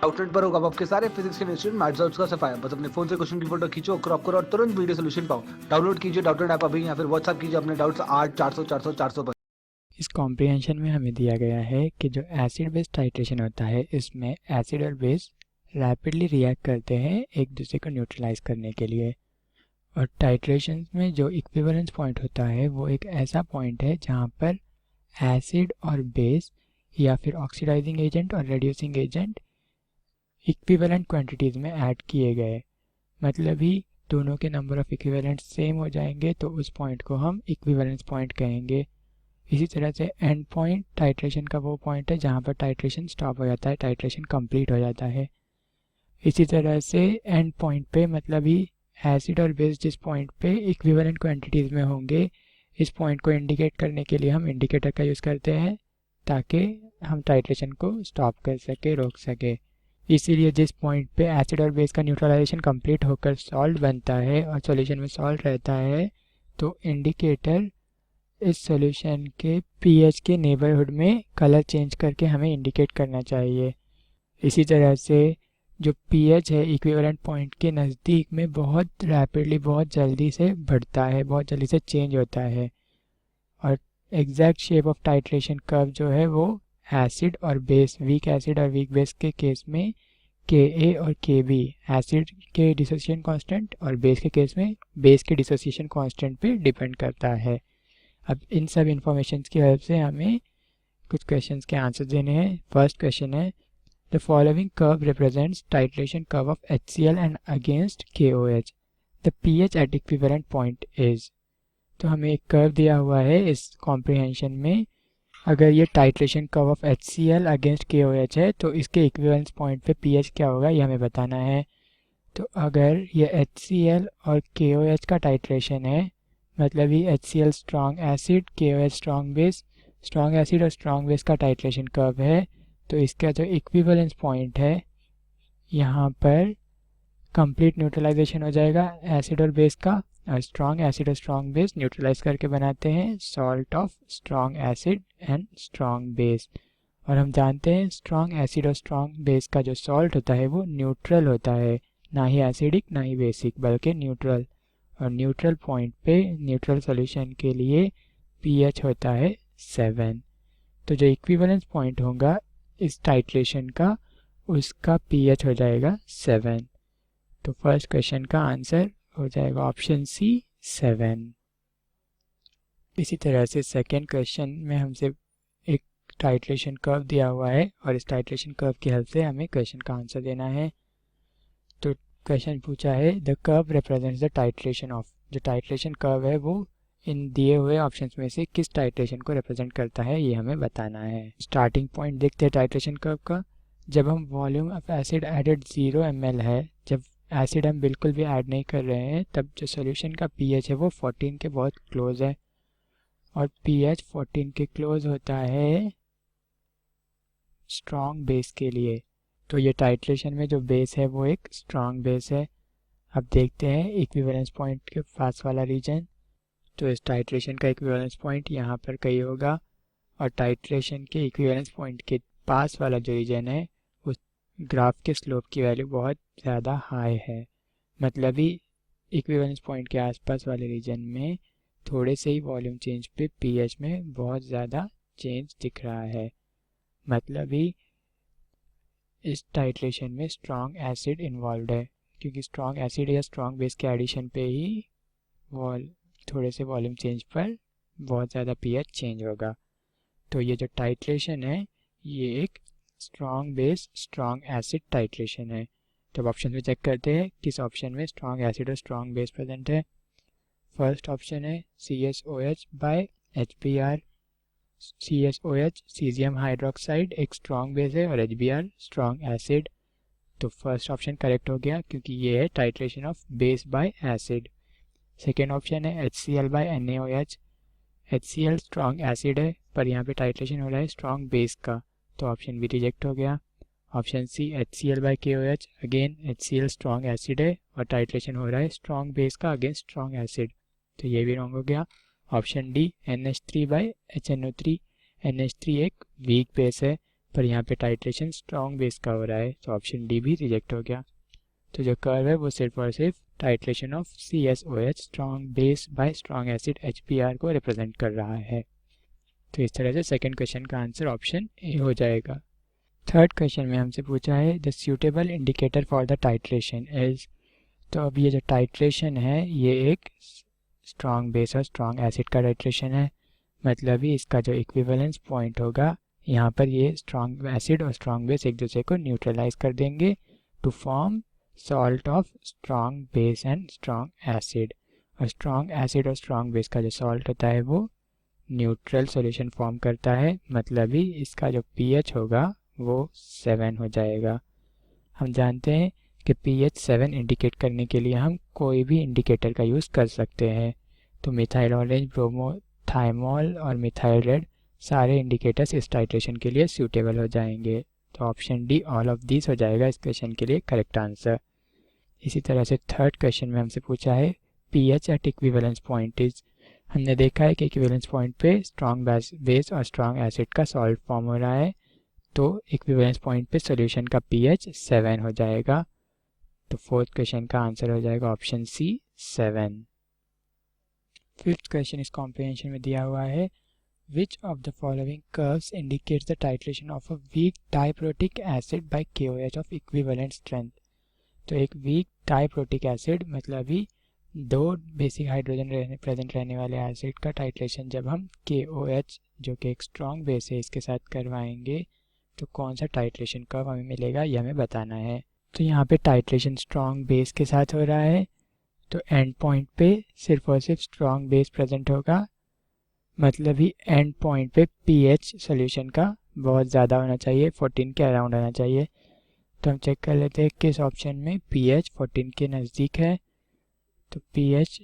Outlet पर होगा आपके सारे फिजिक्स के इंस्टीट्यूट मैथ्स और उसका सफाया। बस अपने फोन से क्वेश्चन की फोटो खींचो, क्रॉप करो और तुरंत वीडियो सोल्यूशन पाओ। डाउनलोड कीजिए डाउटनेट ऐप अभी या फिर व्हाट्सएप कीजिए अपने डाउट्स 8 400 400 400 पर। इस कॉम्प्रिहेंशन में हमें दिया गया है कि जो एसिड बेस टाइट्रेशन होता है इसमें एसिड और बेस रैपिडली रिएक्ट करते हैं एक दूसरे को न्यूट्रलाइज करने के लिए। और टाइट्रेशन में जो इक्विवेलेंस पॉइंट होता है वो एक ऐसा पॉइंट है जहाँ पर एसिड और बेस या फिर ऑक्सीडाइजिंग एजेंट और रेड्यूसिंग एजेंट इक्विवेलेंट क्वांटिटीज़ में ऐड किए गए, मतलब ही दोनों के नंबर ऑफ इक्विवेलेंट सेम हो जाएंगे तो उस पॉइंट को हम इक्विवेलेंस पॉइंट कहेंगे। इसी तरह से एंड पॉइंट टाइट्रेशन का वो पॉइंट है जहाँ पर टाइट्रेशन स्टॉप हो जाता है, टाइट्रेशन कंप्लीट हो जाता है। इसी तरह से एंड पॉइंट पे मतलब ही एसिड और बेस जिस पॉइंट पे इक्विवेलेंट क्वांटिटीज़ में होंगे, इस पॉइंट को इंडिकेट करने के लिए हम इंडिकेटर का यूज़ करते हैं ताकि हम टाइट्रेशन को स्टॉप कर सके, रोक सके। इसीलिए जिस पॉइंट पे एसिड और बेस का न्यूट्रलाइजेशन कंप्लीट होकर सॉल्ट बनता है और सॉल्यूशन में सॉल्ट रहता है तो इंडिकेटर इस सॉल्यूशन के पीएच के नेबरहुड में कलर चेंज करके हमें इंडिकेट करना चाहिए। इसी तरह से जो पीएच है इक्विवेलेंट पॉइंट के नज़दीक में बहुत रैपिडली, बहुत जल्दी से बढ़ता है, बहुत जल्दी से चेंज होता है। और exact shape of titration curve जो है वो एसिड और बेस, वीक एसिड और वीक बेस के केस में के ए और के बी एसिड के डिसोसिएशन कांस्टेंट और बेस के केस में बेस के डिसोसिएशन कांस्टेंट पे डिपेंड करता है। अब इन सब इंफॉर्मेशन की हेल्प से हमें कुछ क्वेश्चंस के आंसर देने हैं। फर्स्ट क्वेश्चन है the following curve represents titration curve of HCl and against KOH। The pH at equivalent point is. तो हमें एक कर्व दिया हुआ है इस कॉम्प्रिहेंशन में। अगर ये titration curve of HCl against KOH है तो इसके इक्विवेलेंस पॉइंट पे pH क्या होगा ये हमें बताना है। तो अगर ये HCl और KOH का टाइट्रेशन है, मतलब ही HCl strong acid, KOH strong base, strong acid और स्ट्रॉन्ग बेस का टाइट्रेशन कर्व है, तो इसका जो इक्विवेलेंस पॉइंट है यहाँ पर कंप्लीट न्यूट्रलाइजेशन हो जाएगा एसिड और बेस का। और स्ट्रॉन्ग एसिड और स्ट्रॉन्ग बेस न्यूट्रलाइज करके बनाते हैं salt of strong acid and strong base. और हम जानते हैं स्ट्रॉन्ग एसिड और स्ट्रॉन्ग बेस का जो सॉल्ट होता है वो न्यूट्रल होता है, ना ही एसिडिक ना ही बेसिक बल्कि न्यूट्रल। और न्यूट्रल पॉइंट पे न्यूट्रल सॉल्यूशन के लिए पीएच होता है 7। तो जो इक्विवेलेंस पॉइंट होगा इस टाइट्रेशन का उसका पीएच हो जाएगा 7। तो फर्स्ट क्वेश्चन का आंसर हो जाएगा ऑप्शन सी 7। इसी तरह से सेकेंड क्वेश्चन में हमसे एक टाइट्रेशन कर्व दिया हुआ है और इस टाइट्रेशन कर्व की हेल्प से हमें क्वेश्चन का आंसर देना है। तो क्वेश्चन पूछा है the curve represents the titration of. जो टाइट्रेशन कर्व है वो इन दिए हुए ऑप्शंस में से किस टाइट्रेशन को रिप्रेजेंट करता है ये हमें बताना है। स्टार्टिंग पॉइंट देखते हैं टाइट्रेशन कर्व का। जब हम volume of acid added 0 ml है, जब एसिड हम बिल्कुल भी ऐड नहीं कर रहे हैं, तब जो सोल्यूशन का पीएच है वो 14 के बहुत क्लोज है। और पीएच 14 के क्लोज होता है स्ट्रॉन्ग बेस के लिए। तो ये टाइट्रेशन में जो बेस है वो एक स्ट्रॉन्ग बेस है। अब देखते हैं इक्विवेलेंस पॉइंट के पास वाला रीजन। तो इस टाइट्रेशन का इक्विवेलेंस पॉइंट यहाँ पर कहीं होगा और टाइट्रेशन के इक्विवेलेंस पॉइंट के पास वाला जो रीजन है उस ग्राफ के स्लोप की वैल्यू बहुत ज़्यादा हाई है, मतलब ही इक्विवेलेंस पॉइंट के आसपास वाले रीजन में थोड़े से ही वॉल्यूम चेंज पे पीएच में बहुत ज़्यादा चेंज दिख रहा है, मतलब ही इस टाइट्रेशन में स्ट्रॉन्ग एसिड इन्वॉल्व है, क्योंकि स्ट्रॉन्ग एसिड या स्ट्रॉन्ग बेस के एडिशन पे ही थोड़े से वॉल्यूम चेंज पर बहुत ज़्यादा पीएच चेंज होगा। तो ये जो टाइट्रेशन है ये एक strong base strong acid titration है। तो अब ऑप्शन में चेक करते हैं किस ऑप्शन में स्ट्रॉन्ग एसिड और स्ट्रॉन्ग बेस प्रेजेंट है। फर्स्ट ऑप्शन है CSOH by HBr। CSOH caesium hydroxide एक स्ट्रॉन्ग बेस है और HBr स्ट्रॉन्ग एसिड। तो फर्स्ट ऑप्शन करेक्ट हो गया क्योंकि ये है titration of base by acid. Second option है HCl by NaOH। HCl strong acid है पर यहाँ पे टाइट्रेशन हो रहा है स्ट्रॉन्ग बेस का, तो ऑप्शन भी रिजेक्ट हो गया। Option C HCl by KOH, again HCl strong acid है और टाइट्रेशन हो रहा है स्ट्रॉन्ग बेस का अगेंस्ट स्ट्रॉन्ग एसिड, तो ये भी रॉन्ग हो गया। Option D NH3 bye HNO3। NH3 एक वीक बेस है पर यहाँ पे टाइट्रेशन स्ट्रॉन्ग बेस का हो रहा है, तो ऑप्शन डी भी रिजेक्ट हो गया। तो जो कर्व है वो सिर्फ और सिर्फ titration of CSOH strong base bye strong acid HBr को रिप्रेजेंट कर रहा है। तो इस तरह से सेकंड क्वेश्चन का आंसर ऑप्शन ए हो जाएगा। थर्ड क्वेश्चन में हमसे पूछा है the suitable indicator for the titration is. तो अब ये जो टाइट्रेशन है ये एक स्ट्रॉन्ग बेस और स्ट्रॉन्ग एसिड का टाइट्रेशन है, मतलब ही इसका जो इक्विवेलेंस पॉइंट होगा यहाँ पर ये स्ट्रॉन्ग एसिड और स्ट्रॉन्ग बेस एक दूसरे को न्यूट्रलाइज कर देंगे to form salt of strong base and strong acid. और स्ट्रॉन्ग एसिड और स्ट्रॉन्ग बेस का जो सॉल्ट होता है वो न्यूट्रल सॉल्यूशन फॉर्म करता है, मतलब ही इसका जो pH होगा वो 7 हो जाएगा। हम जानते हैं कि pH 7 इंडिकेट करने के लिए हम कोई भी इंडिकेटर का यूज़ कर सकते हैं। तो मिथाइल ऑरेंज, ब्रोमो, थाइमोल और मिथाइल रेड सारे इंडिकेटर्स इस टाइट्रेशन के लिए सूटेबल हो जाएंगे। तो option D all of this हो जाएगा इस क्वेश्चन के लिए करेक्ट आंसर। इसी तरह से थर्ड क्वेश्चन में हमसे पूछा है pH at equivalence point is. हमने देखा है कि इक्विवेलेंस पॉइंट पे स्ट्रॉन्ग बेस और स्ट्रॉन्ग एसिड का सॉल्ट फॉर्म हो रहा है, तो इक्विवेलेंस पॉइंट पे सॉल्यूशन का pH 7 हो जाएगा। तो फोर्थ क्वेश्चन का आंसर हो जाएगा ऑप्शन सी 7। फिफ्थ क्वेश्चन इस कॉम्प्रिहेंशन में दिया हुआ है which of the following curves indicates the titration of a weak diprotic acid by KOH of equivalent strength। तो एक वीक डाइप्रोटिक एसिड मतलब ही दो बेसिक हाइड्रोजन प्रेजेंट रहने वाले एसिड का टाइट्रेशन जब हम KOH जो कि एक स्ट्रॉन्ग बेस है इसके साथ करवाएंगे तो कौन सा टाइट्रेशन कर्व हमें मिलेगा ये हमें बताना है। तो यहाँ पे टाइट्रेशन स्ट्रॉन्ग बेस के साथ हो रहा है, तो एंड पॉइंट पे सिर्फ और सिर्फ स्ट्रॉन्ग बेस प्रेजेंट होगा, मतलब ही एंड पॉइंट पे pH सॉल्यूशन का बहुत ज़्यादा होना चाहिए, 14 के अराउंड होना चाहिए। तो हम चेक कर लेते हैं किस ऑप्शन में pH 14 के नज़दीक है। तो pH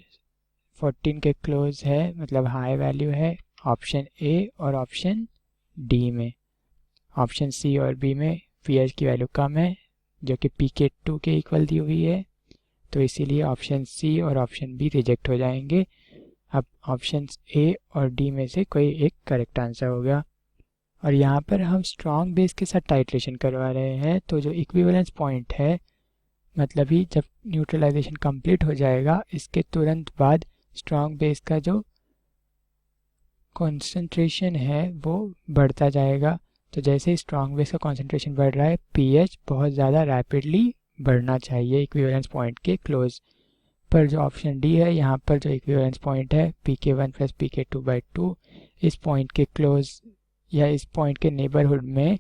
14 के क्लोज है, मतलब हाई वैल्यू है ऑप्शन ए और ऑप्शन डी में। ऑप्शन सी और बी में pH की वैल्यू कम है जो कि pK2 के इक्वल दी हुई है, तो इसीलिए ऑप्शन सी और ऑप्शन बी रिजेक्ट हो जाएंगे। अब ऑप्शन ए और डी में से कोई एक करेक्ट आंसर होगा। और यहाँ पर हम स्ट्रॉन्ग बेस के साथ टाइट्रेशन करवा रहे हैं, तो जो इक्विवेलेंस पॉइंट है मतलब ही जब न्यूट्रलाइजेशन कंप्लीट हो जाएगा इसके तुरंत बाद स्ट्रॉन्ग बेस का जो कॉन्सेंट्रेशन है वो बढ़ता जाएगा। तो जैसे ही स्ट्रॉन्ग बेस का कॉन्सेंट्रेशन बढ़ रहा है pH बहुत ज़्यादा रैपिडली बढ़ना चाहिए इक्विवेलेंस पॉइंट के क्लोज पर। जो ऑप्शन डी है यहाँ पर जो इक्विवेलेंस पॉइंट है pK1 + pK2/2, इस पॉइंट के क्लोज या इस पॉइंट के नेबरहुड में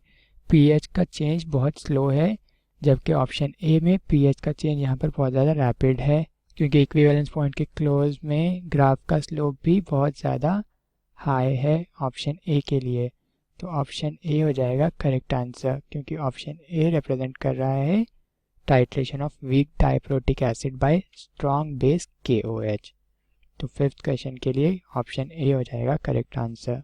pH का चेंज बहुत स्लो है, जबकि ऑप्शन ए में pH का चेंज यहाँ पर बहुत ज़्यादा रैपिड है, क्योंकि इक्विवेलेंस पॉइंट के क्लोज में ग्राफ का स्लोप भी बहुत ज़्यादा हाई है ऑप्शन ए के लिए। तो ऑप्शन ए हो जाएगा करेक्ट आंसर, क्योंकि ऑप्शन ए रिप्रेजेंट कर रहा है titration of weak diprotic acid by strong base KOH। तो फिफ्थ क्वेश्चन के लिए ऑप्शन ए हो जाएगा करेक्ट आंसर।